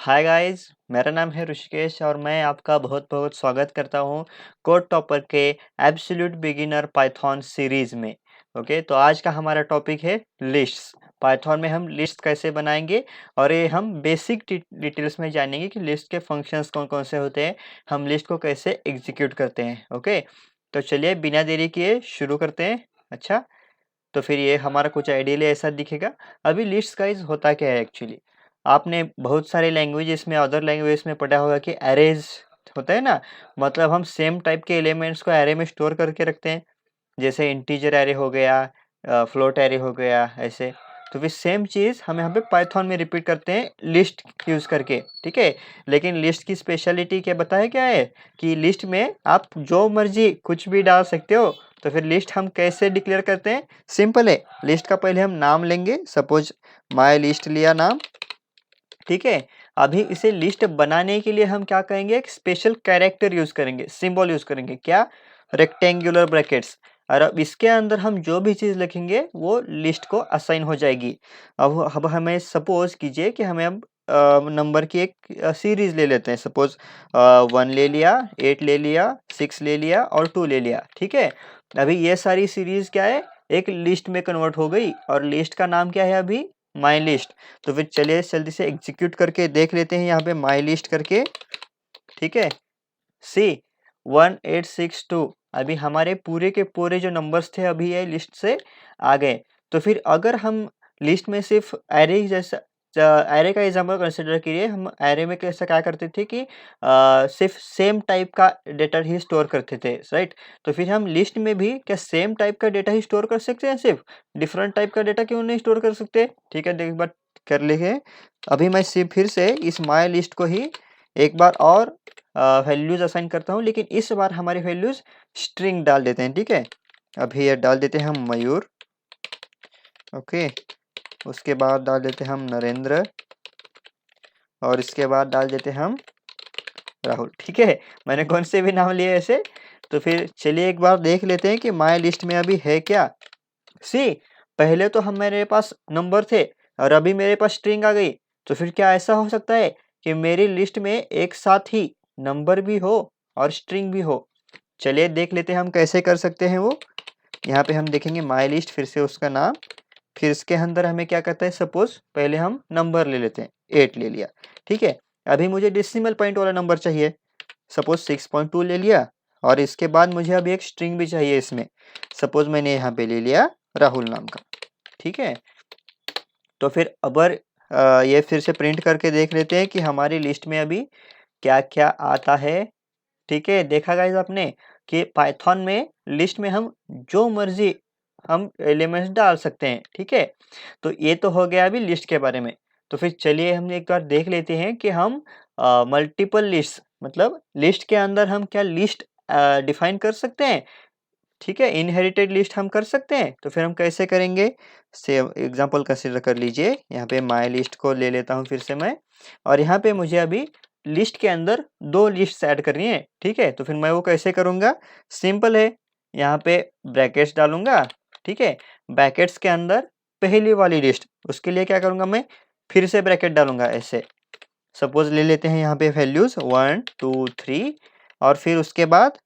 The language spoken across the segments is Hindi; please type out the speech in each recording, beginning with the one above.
हाय गाइस, मेरा नाम है ऋषिकेश और मैं आपका बहुत बहुत स्वागत करता हूँ कोड टॉपर के एब्सोल्यूट बिगिनर पाइथन सीरीज में। ओके, तो आज का हमारा टॉपिक है लिस्ट्स। पाइथन में हम लिस्ट कैसे बनाएंगे और ये हम बेसिक डिटेल्स में जानेंगे कि लिस्ट के फंक्शंस कौन कौन से होते हैं, हम लिस्ट को कैसे एग्जीक्यूट करते हैं। ओके, तो चलिए बिना देरी किए शुरू करते हैं। अच्छा, तो फिर ये हमारा कुछ आइडियली ऐसा दिखेगा। अभी लिस्ट गाइस होता क्या है एक्चुअली, आपने बहुत सारे लैंग्वेजेस में, अदर लैंग्वेज में पढ़ा होगा कि एरेज होता है ना। मतलब हम सेम टाइप के एलिमेंट्स को एरे में स्टोर करके रखते हैं, जैसे इंटीजर एरे हो गया, फ्लोट एरे हो गया, ऐसे। तो फिर सेम चीज़ हम यहाँ पे पाइथन में रिपीट करते हैं लिस्ट यूज़ करके, ठीक है। लेकिन लिस्ट की स्पेशलिटी क्या बताया क्या है कि लिस्ट में आप जो मर्जी कुछ भी डाल सकते हो। तो फिर लिस्ट हम कैसे डिक्लेयर करते हैं? सिंपल है। लिस्ट का पहले हम नाम लेंगे, सपोज माई लिस्ट लिया नाम, ठीक है। अभी इसे लिस्ट बनाने के लिए हम क्या करेंगे, एक स्पेशल कैरेक्टर यूज करेंगे, सिंबल यूज करेंगे, क्या? Rectangular brackets. और अब इसके अंदर हम जो भी चीज लिखेंगे वो लिस्ट को असाइन हो जाएगी। अब हमें सपोज कीजिए कि हमें अब नंबर की एक सीरीज ले लेते हैं। सपोज 1 ले लिया, 8 ले लिया, 6 ले लिया और 2 ले लिया, ठीक है। अभी ये सारी सीरीज क्या है, एक लिस्ट में कन्वर्ट हो गई और लिस्ट का नाम क्या है अभी? My list. तो फिर चलिए जल्दी से एग्जीक्यूट करके देख लेते हैं यहाँ पे माई लिस्ट करके, ठीक है। सी 1862, अभी हमारे पूरे के पूरे जो नंबर्स थे अभी ये लिस्ट से आ गए। तो फिर अगर हम लिस्ट में सिर्फ एरे जैसा एरे का एग्जांपल कंसिडर करिए, हम एरे में कैसा क्या करते थे कि सिर्फ सेम टाइप का डेटा ही स्टोर करते थे, राइट। तो फिर हम लिस्ट में भी क्या सेम टाइप का डेटा ही स्टोर कर सकते हैं? सिर्फ डिफरेंट टाइप का डेटा क्यों नहीं स्टोर कर सकते? ठीक है, एक बार कर लेंगे। अभी मैं सिर्फ फिर से इस माई लिस्ट को ही एक बार और वैल्यूज असाइन करता हूँ, लेकिन इस बार हमारे वैल्यूज स्ट्रिंग डाल देते हैं, ठीक है। अभी ये डाल देते हैं हम मयूर, ओके। उसके बाद डाल देते हैं हम नरेंद्र और इसके बाद डाल देते हैं हम राहुल, ठीक है। मैंने कौन से भी नाम लिए ऐसे। तो फिर चलिए एक बार देख लेते हैं कि माई लिस्ट में अभी है क्या। सी, पहले तो हम मेरे पास नंबर थे और अभी मेरे पास स्ट्रिंग आ गई। तो फिर क्या ऐसा हो सकता है कि मेरी लिस्ट में एक साथ ही नंबर भी हो और स्ट्रिंग भी हो? चलिए देख लेते हैं हम कैसे कर सकते हैं वो। यहाँ पे हम देखेंगे माई लिस्ट, फिर से उसका नाम, फिर इसके अंदर हमें क्या कहता है, सपोज पहले हम नंबर ले लेते हैं, 8 ले लिया, ठीक है। अभी मुझे डेसिमल पॉइंट वाला नंबर चाहिए, सपोज 6.2 ले लिया। और इसके बाद मुझे अभी एक स्ट्रिंग भी चाहिए इसमें, सपोज मैंने यहाँ पे ले लिया राहुल नाम का, ठीक है। तो फिर अबर ये फिर से प्रिंट करके देख लेते हैं कि हमारी लिस्ट में अभी क्या क्या आता है, ठीक है। देखा गाइस आपने कि पाइथन में लिस्ट में हम जो मर्जी हम एलिमेंट्स डाल सकते हैं, ठीक है। तो ये तो हो गया अभी लिस्ट के बारे में। तो फिर चलिए हम एक बार देख लेते हैं कि हम मल्टीपल लिस्ट, मतलब लिस्ट के अंदर हम क्या लिस्ट डिफाइन कर सकते हैं, ठीक है। इनहेरिटेड लिस्ट हम कर सकते हैं। तो फिर हम कैसे करेंगे, से एग्जांपल कंसिडर कर लीजिए। यहाँ पे माई लिस्ट को ले लेता हूँ फिर से मैं, और यहाँ पे मुझे अभी लिस्ट के अंदर 2 लिस्ट ऐड करनी है, ठीक है। तो फिर मैं वो कैसे करूँगा? सिंपल है, यहाँ पे ब्रैकेट्स डालूंगा, ठीक है। ब्रैकेट्स के अंदर पहली वाली लिस्ट, उसके लिए क्या करूँगा मैं? फिर से ब्रैकेट डालूंगा ऐसे। सपोज ले लेते हैं यहाँ पे वैल्यूज 1 2 3, और फिर उसके बाद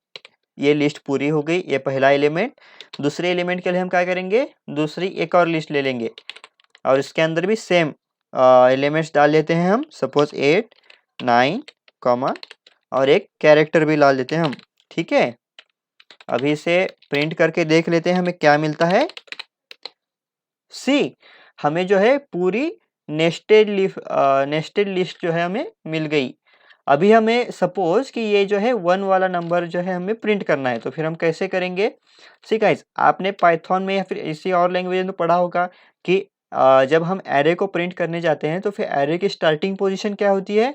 ये लिस्ट पूरी हो गई, ये पहला एलिमेंट। दूसरे एलिमेंट के लिए हम क्या करेंगे, दूसरी एक और लिस्ट ले लेंगे और इसके अंदर भी सेम एलिमेंट्स डाल लेते हैं हम, सपोज 8 9 कॉमा, और एक कैरेक्टर भी डाल देते हैं हम, ठीक है। अभी इसे प्रिंट करके देख लेते हैं हमें क्या मिलता है। सी, हमें जो है पूरी नेस्टेड लिस्ट जो है हमें मिल गई। अभी हमें सपोज कि ये जो है 1 वाला नंबर जो है हमें प्रिंट करना है। तो फिर हम कैसे करेंगे? सी गाइस, आपने पाइथन में या फिर इसी और लैंग्वेज में पढ़ा होगा कि जब हम एरे को प्रिंट करने जाते हैं तो फिर एरे की स्टार्टिंग पोजीशन क्या होती है?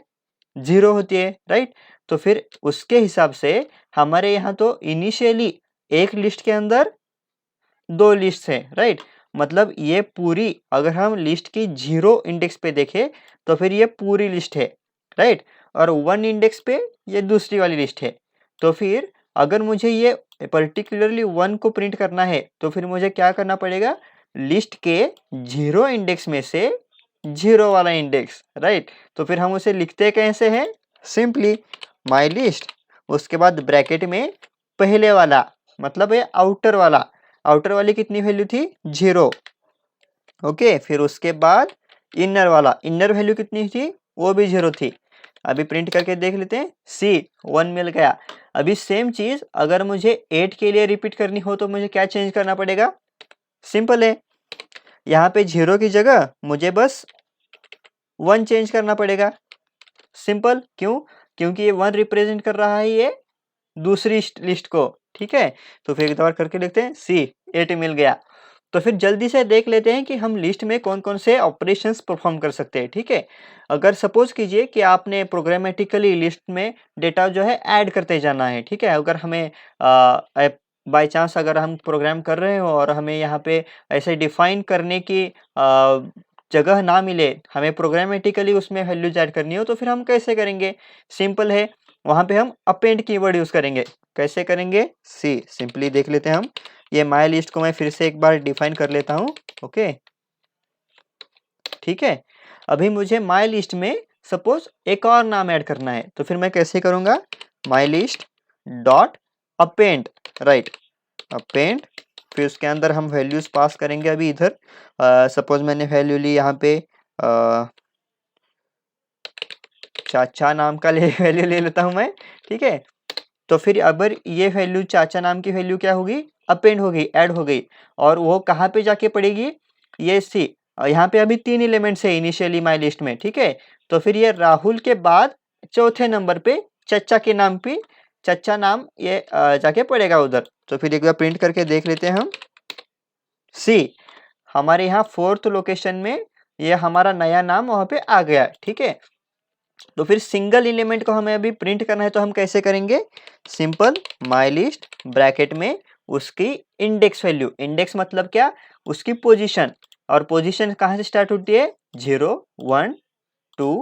0 होती है, राइट। तो फिर उसके हिसाब से हमारे यहाँ तो इनिशियली एक लिस्ट के अंदर 2 लिस्ट है, राइट। मतलब ये पूरी, अगर हम लिस्ट की 0 इंडेक्स पे देखें तो फिर ये पूरी लिस्ट है, राइट। और 1 इंडेक्स पे ये दूसरी वाली लिस्ट है। तो फिर अगर मुझे ये पर्टिकुलरली 1 को प्रिंट करना है तो फिर मुझे क्या करना पड़ेगा? लिस्ट के 0 इंडेक्स में से 0 वाला इंडेक्स, राइट। तो फिर हम उसे लिखते कैसे हैं, सिंपली माई लिस्ट, उसके बाद ब्रैकेट में पहले वाला मतलब ये आउटर वाला, आउटर वाली कितनी वैल्यू थी, 0। ओके, फिर उसके बाद इनर वाला, इनर वैल्यू कितनी थी, वो भी 0 थी। अभी प्रिंट करके देख लेते हैं, सी 1 मिल गया। अभी सेम चीज अगर मुझे 8 के लिए रिपीट करनी हो तो मुझे क्या चेंज करना पड़ेगा, सिंपल है, यहाँ पे 0 की जगह मुझे बस 1 चेंज करना पड़ेगा। सिंपल, क्यों, क्योंकि ये 1 रिप्रेजेंट कर रहा है ये दूसरी लिस्ट को, ठीक है। तो फिर एक बार करके लिखते हैं, सी 8 मिल गया। तो फिर जल्दी से देख लेते हैं कि हम लिस्ट में कौन कौन से ऑपरेशंस परफॉर्म कर सकते हैं, ठीक है। अगर सपोज कीजिए कि आपने प्रोग्रामेटिकली लिस्ट में डेटा जो है ऐड करते जाना है, ठीक है। अगर हमें बाय चांस अगर हम प्रोग्राम कर रहे हो और हमें यहाँ पे ऐसे डिफाइन करने की जगह ना मिले, हमें प्रोग्रामेटिकली उसमें वैल्यूज ऐड करनी हो, तो फिर हम कैसे करेंगे, सिंपल है, वहां पे हम अपेंड कीवर्ड यूज करेंगे। कैसे करेंगे, सी सिंपली देख लेते हैं हम। ये माई लिस्ट को मैं फिर से एक बार डिफाइन कर लेता हूँ, ओके, ठीक है। अभी मुझे माई लिस्ट में सपोज एक और नाम ऐड करना है, तो फिर मैं कैसे करूंगा, my list dot append, right, append, फिर उसके अंदर हम वैल्यूज पास करेंगे। अभी इधर सपोज मैंने वैल्यू ली यहाँ पे चाचा नाम का वैल्यू ले लेता हूं मैं, ठीक है। तो फिर अगर ये वैल्यू चाचा नाम की वैल्यू क्या होगी, अपेंड हो गई, ऐड हो गई, और वो कहाँ पे जाके पड़ेगी, ये सी, यहाँ पे अभी 3 एलिमेंट्स है इनिशियली माई लिस्ट में, ठीक है। तो फिर ये राहुल के बाद चौथे नंबर पे चचा के नाम पे, चचा नाम ये जाके पड़ेगा उधर। तो फिर एक बार प्रिंट करके देख लेते हैं हम, सी हमारे यहाँ 4th लोकेशन में ये हमारा नया नाम वहां पे आ गया, ठीक है। तो फिर सिंगल एलिमेंट को हमें अभी प्रिंट करना है, तो हम कैसे करेंगे, सिंपल माई लिस्ट ब्रैकेट में उसकी इंडेक्स वैल्यू, इंडेक्स मतलब क्या, उसकी पोजीशन, और पोजीशन कहाँ से स्टार्ट होती है, 0 1 2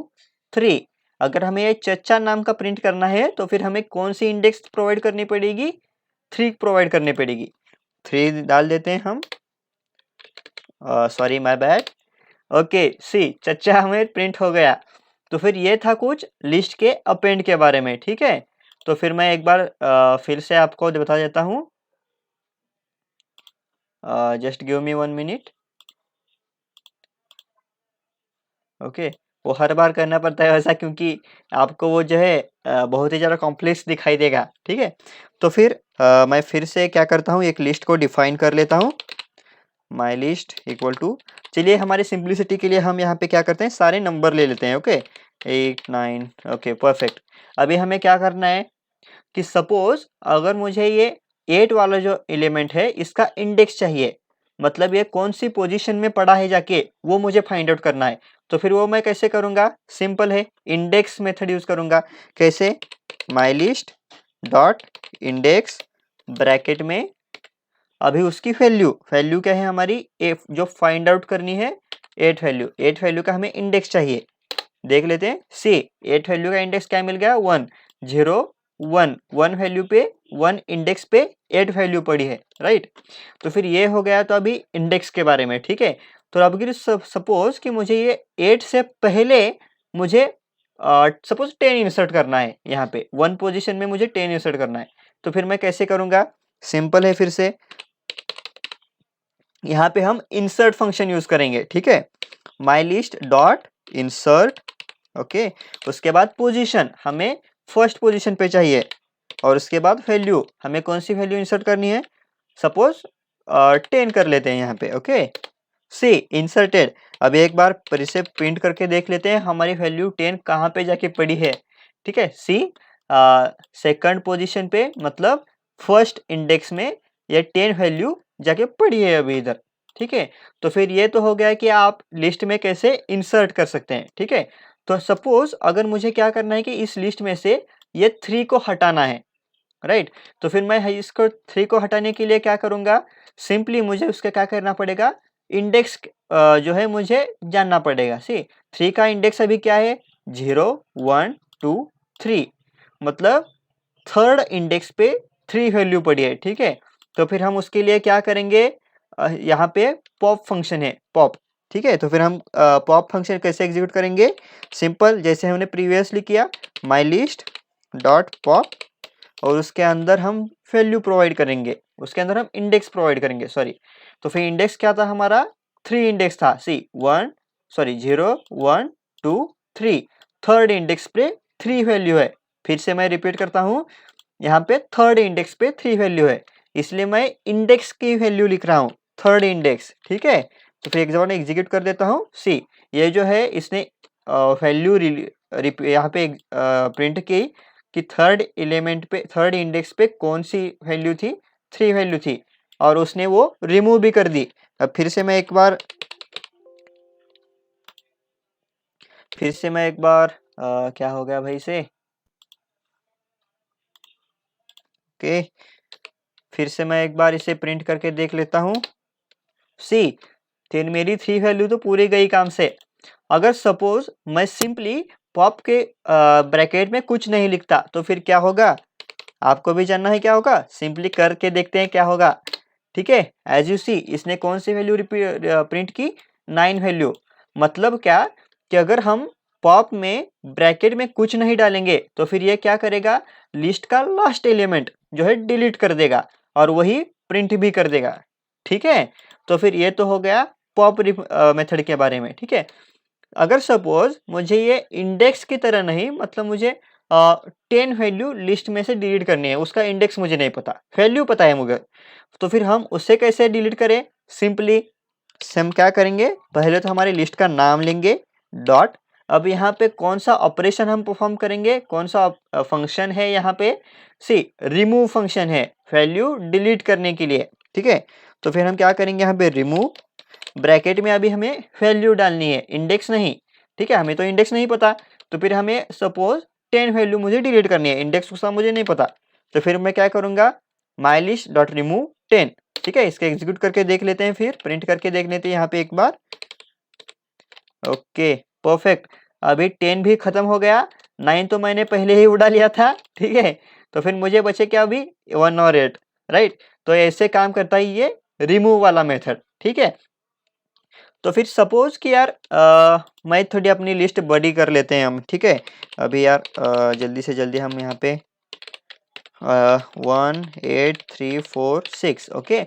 3। अगर हमें ये चचा नाम का प्रिंट करना है तो फिर हमें कौन सी इंडेक्स प्रोवाइड करनी पड़ेगी, 3 प्रोवाइड करनी पड़ेगी। 3 डाल देते हैं हम, सॉरी माय बैड, ओके, सी चचा हमें प्रिंट हो गया। तो फिर ये था कुछ लिस्ट के अपेंड के बारे में, ठीक है। तो फिर मैं एक बार फिर से आपको बता देता हूँ, just give me 1 minute, okay. वो हर बार करना पड़ता है वैसा, क्योंकि आपको वो जो है बहुत ही ज़्यादा कॉम्प्लेक्स दिखाई देगा, ठीक है। तो फिर मैं फिर से क्या करता हूँ, एक लिस्ट को डिफाइन कर लेता हूँ, माई लिस्ट इक्वल टू, चलिए हमारी सिंप्लिसिटी के लिए हम यहाँ पे क्या करते हैं, सारे नंबर ले लेते हैं, ओके, 8 9, ओके परफेक्ट। अभी हमें क्या करना है कि सपोज अगर मुझे ये 8 वाला जो एलिमेंट है इसका इंडेक्स चाहिए, मतलब ये कौन सी पोजीशन में पड़ा है जाके, वो मुझे फाइंड आउट करना है। तो फिर वो मैं कैसे करूंगा, सिंपल है, इंडेक्स मेथड यूज करूंगा। कैसे, my list dot index bracket में अभी उसकी वैल्यू, वैल्यू क्या है हमारी, जो फाइंड आउट करनी है 8 वैल्यू, 8 वैल्यू का हमें इंडेक्स चाहिए। देख लेते हैं, सी 8 वैल्यू का इंडेक्स क्या मिल गया, 1 0 1, 1 वैल्यू पे 1 इंडेक्स पे 8 वैल्यू पड़ी है, राइट। तो फिर ये हो गया तो अभी इंडेक्स के बारे में, ठीक है। तो अब अगर सपोज कि मुझे ये 8 से पहले मुझे सपोज 10 इंसर्ट करना है, यहाँ पे 1 पोजीशन में मुझे 10 इंसर्ट करना है, तो फिर मैं कैसे करूंगा, सिंपल है, फिर से यहाँ पे हम इंसर्ट फंक्शन यूज करेंगे, ठीक है। My list dot insert, okay, उसके बाद पोजीशन हमें फर्स्ट पोजीशन पे चाहिए, और उसके बाद वैल्यू हमें कौन सी वैल्यू इंसर्ट करनी है, सपोज 10 कर लेते हैं यहाँ पे, ओके, सी इंसर्टेड। अब एक बार फिर से प्रिंट करके देख लेते हैं हमारी वैल्यू 10 कहाँ पे जाके पड़ी है, ठीक है। सी सेकंड पोजीशन पे, मतलब फर्स्ट इंडेक्स में ये 10 वैल्यू जाके पड़ी है अभी इधर, ठीक है। तो फिर ये तो हो गया कि आप लिस्ट में कैसे इंसर्ट कर सकते हैं, ठीक है। तो सपोज अगर मुझे क्या करना है कि इस लिस्ट में से ये 3 को हटाना है, राइट। तो फिर मैं इसको 3 को हटाने के लिए क्या करूंगा, सिंपली मुझे उसका क्या करना पड़ेगा, इंडेक्स जो है मुझे जानना पड़ेगा। सी 3 का इंडेक्स अभी क्या है, 0 1 2 3, मतलब थर्ड इंडेक्स पे 3 वैल्यू पड़ी है, ठीक है। तो फिर हम उसके लिए क्या करेंगे, यहाँ पे पॉप फंक्शन है, पॉप, ठीक है। तो फिर हम पॉप फंक्शन कैसे एग्जीक्यूट करेंगे, सिंपल जैसे हमने प्रीवियसली किया, माई लिस्ट डॉट पॉप, और उसके अंदर हम वैल्यू प्रोवाइड करेंगे, उसके अंदर हम इंडेक्स प्रोवाइड करेंगे, सॉरी। तो फिर इंडेक्स क्या था हमारा, 3 इंडेक्स था, सी 0 1 2 3, थर्ड इंडेक्स पे 3 वैल्यू है। फिर से मैं रिपीट करता हूँ, यहाँ पे थर्ड इंडेक्स पे 3 वैल्यू है, इसलिए मैं इंडेक्स की वैल्यू लिख रहा हूँ, थर्ड इंडेक्स, ठीक है। तो फिर एग्जाम्पल एग्जीक्यूट कर देता हूँ, सी ये जो है इसने वैल्यू यहाँ पे प्रिंट की कि थर्ड एलिमेंट पे, थर्ड इंडेक्स पे कौन सी वैल्यू थी, 3 वैल्यू थी, और उसने वो रिमूव भी कर दी। अब फिर से मैं एक बार क्या हो गया भाई से, ओके, फिर से मैं एक बार इसे प्रिंट करके देख लेता हूँ, सी फिर मेरी 3 वैल्यू तो पूरी गई काम से। अगर सपोज मैं सिंपली पॉप के ब्रैकेट में कुछ नहीं लिखता तो फिर क्या होगा, आपको भी जानना है क्या होगा, सिंपली करके देखते हैं क्या होगा, ठीक है। एज यू सी इसने कौन सी वैल्यू प्रिंट की, 9 वैल्यू। मतलब क्या कि अगर हम पॉप में ब्रैकेट में कुछ नहीं डालेंगे तो फिर ये क्या करेगा, लिस्ट का लास्ट एलिमेंट जो है डिलीट कर देगा और वही प्रिंट भी कर देगा, ठीक है। तो फिर ये तो हो गया पॉप मेथड के बारे में, ठीक है। अगर सपोज मुझे ये इंडेक्स की तरह नहीं, मतलब मुझे 10 वैल्यू लिस्ट में से डिलीट करनी है, उसका इंडेक्स मुझे नहीं पता, वैल्यू पता है मुझे, तो फिर हम उससे कैसे डिलीट करें, सिंपली हम क्या करेंगे, पहले तो हमारी लिस्ट का नाम लेंगे डॉट, अब यहाँ पे कौन सा ऑपरेशन हम परफॉर्म करेंगे, कौन सा फंक्शन है यहाँ पे, सी रिमूव फंक्शन है वैल्यू डिलीट करने के लिए, ठीक है। तो फिर हम क्या करेंगे, यहाँ पे रिमूव, ब्रैकेट में अभी हमें वैल्यू डालनी है, इंडेक्स नहीं, ठीक है, हमें तो इंडेक्स नहीं पता, तो फिर हमें सपोज 10 वैल्यू मुझे डिलीट करनी है, इंडेक्स उसका मुझे नहीं पता, तो फिर मैं क्या करूंगा, माई लिस्ट डॉट रिमूव 10, ठीक है। इसके एग्जीक्यूट करके देख लेते हैं, फिर प्रिंट करके देख लेते हैं यहाँ पे एक बार, ओके परफेक्ट, अभी 10 भी खत्म हो गया, 9 तो मैंने पहले ही उड़ा लिया था, ठीक है। तो फिर मुझे बचे क्या अभी, 1 और 8, राइट। तो ऐसे काम करता है ये रिमूव वाला मेथड, ठीक है। तो फिर सपोज कि यार मैं थोड़ी अपनी लिस्ट बड़ी कर लेते हैं हम, ठीक है। अभी यार जल्दी से जल्दी हम यहाँ पे 1 8 3 4 6, ओके।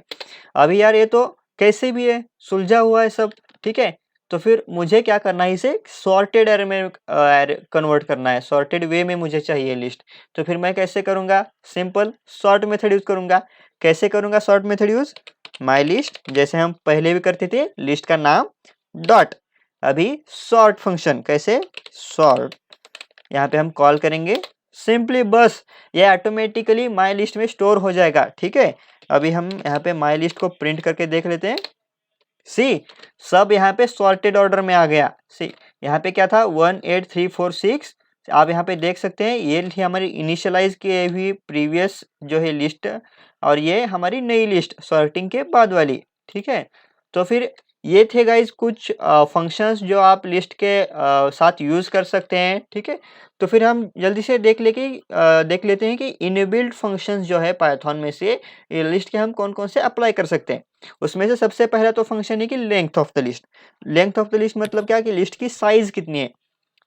अभी यार ये तो कैसे भी है, सुलझा हुआ है सब, ठीक है। तो फिर मुझे क्या करना है, इसे सॉर्टेड एरे में कन्वर्ट करना है, सॉर्टेड वे में मुझे चाहिए लिस्ट। तो फिर मैं कैसे करूँगा, सिंपल सॉर्ट मेथड यूज करूँगा। कैसे करूँगा sort method use, my list, जैसे हम पहले भी करते थे, लिस्ट का नाम डॉट, अभी सॉर्ट फंक्शन कैसे, सॉर्ट, यहाँ पे हम कॉल करेंगे सिंपली, बस ये ऑटोमेटिकली माई लिस्ट में स्टोर हो जाएगा, ठीक है। अभी हम यहाँ पे माई लिस्ट को प्रिंट करके देख लेते हैं, सी सब यहाँ पे सॉर्टेड ऑर्डर में आ गया, सी यहाँ पे क्या था 1 8 3 4 6, आप यहाँ पे देख सकते हैं ये थी हमारी इनिशियलाइज की हुई प्रीवियस जो है लिस्ट, और ये हमारी नई लिस्ट सॉर्टिंग के बाद वाली, ठीक है। तो फिर ये थे गाइज कुछ फंक्शंस जो आप लिस्ट के साथ यूज कर सकते हैं, ठीक है। तो फिर हम जल्दी से देख लेते हैं कि इनबिल्ट फंक्शंस जो है पाइथन में से ये लिस्ट के हम कौन कौन से अप्लाई कर सकते हैं। उसमें से सबसे पहला तो फंक्शन है कि length of the list. Length of the list मतलब क्या कि लिस्ट की साइज कितनी है,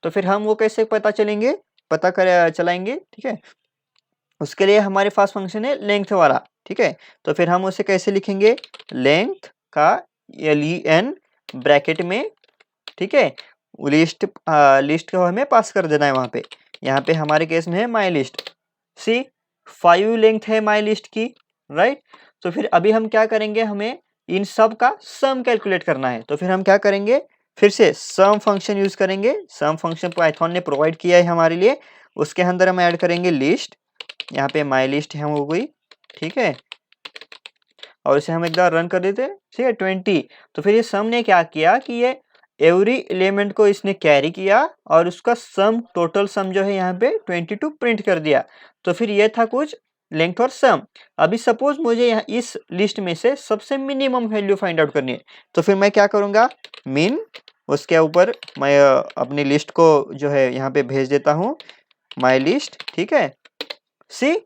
तो फिर हम वो कैसे चलाएंगे, ठीक है। उसके लिए हमारे पास फंक्शन है लेंथ वाला, ठीक है। तो फिर हम उसे कैसे लिखेंगे, लेंथ का len ब्रैकेट में, ठीक है, लिस्ट को हमें पास कर देना है वहां पे, यहाँ पे हमारे केस में है माई लिस्ट, सी 5 लेंथ है माई लिस्ट की, राइट। तो फिर अभी हम क्या करेंगे, हमें इन सब का सम कैलकुलेट करना है, तो फिर हम क्या करेंगे, फिर से सम फंक्शन यूज करेंगे। सम फंक्शन पाइथन ने प्रोवाइड किया है हमारे लिए, उसके अंदर हम ऐड करेंगे लिस्ट, यहाँ पे माई लिस्ट है हो गई, ठीक है, और इसे हम एक बार रन कर देते हैं, ठीक है 20। तो फिर ये सम ने क्या किया कि ये एवरी एलिमेंट को इसने कैरी किया और उसका सम, टोटल सम जो है यहाँ पे 22 प्रिंट कर दिया। तो फिर ये था कुछ लेंथ और सम। अभी सपोज मुझे यहाँ इस लिस्ट में से सबसे मिनिमम वैल्यू फाइंड आउट करनी है, तो फिर मैं क्या करूँगा, मिन, उसके ऊपर मैं अपनी लिस्ट को जो है यहाँ पे भेज देता हूँ माई लिस्ट, ठीक है। सी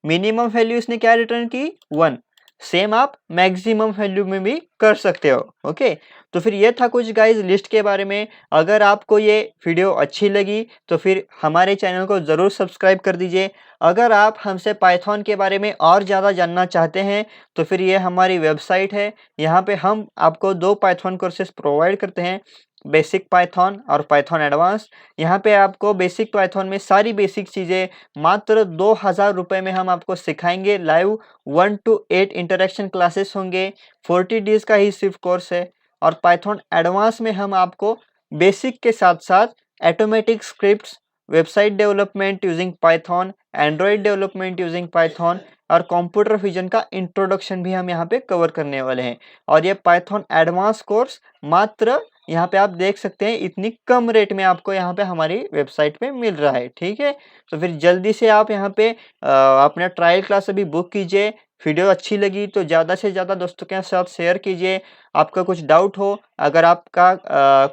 मिनिमम वैल्यू इसने क्या रिटर्न की, 1। सेम आप मैक्सिमम वैल्यू में भी कर सकते हो, ओके। तो फिर ये था कुछ गाइस लिस्ट के बारे में। अगर आपको ये वीडियो अच्छी लगी तो फिर हमारे चैनल को ज़रूर सब्सक्राइब कर दीजिए। अगर आप हमसे पाइथन के बारे में और ज़्यादा जानना चाहते हैं तो फिर ये हमारी वेबसाइट है। यहाँ पे हम आपको 2 पाइथन कोर्सेस प्रोवाइड करते हैं, बेसिक पाइथन और पाइथन एडवांस। यहाँ पे आपको बेसिक पाइथन में सारी बेसिक चीज़ें मात्र 2000 रुपये में हम आपको सिखाएंगे। लाइव 1 to 8 इंटरेक्शन क्लासेस होंगे, 40 डेज़ का ही सिर्फ कोर्स है। और पाइथन एडवांस में हम आपको बेसिक के साथ साथ automatic scripts, website development using Python, Android development using Python और कंप्यूटर विजन का इंट्रोडक्शन भी हम यहाँ पे कवर करने वाले हैं। और ये पाइथन एडवांस कोर्स मात्र यहाँ पे आप देख सकते हैं इतनी कम रेट में आपको यहाँ पे हमारी वेबसाइट पे मिल रहा है, ठीक है। तो फिर जल्दी से आप यहाँ पे अपना ट्रायल क्लास अभी बुक कीजिए। वीडियो अच्छी लगी तो ज़्यादा से ज़्यादा दोस्तों के साथ शेयर कीजिए। आपका कुछ डाउट हो, अगर आपका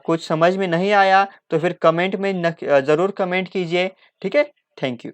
कुछ समझ में नहीं आया तो फिर कमेंट में ज़रूर कमेंट कीजिए, ठीक है। Thank you.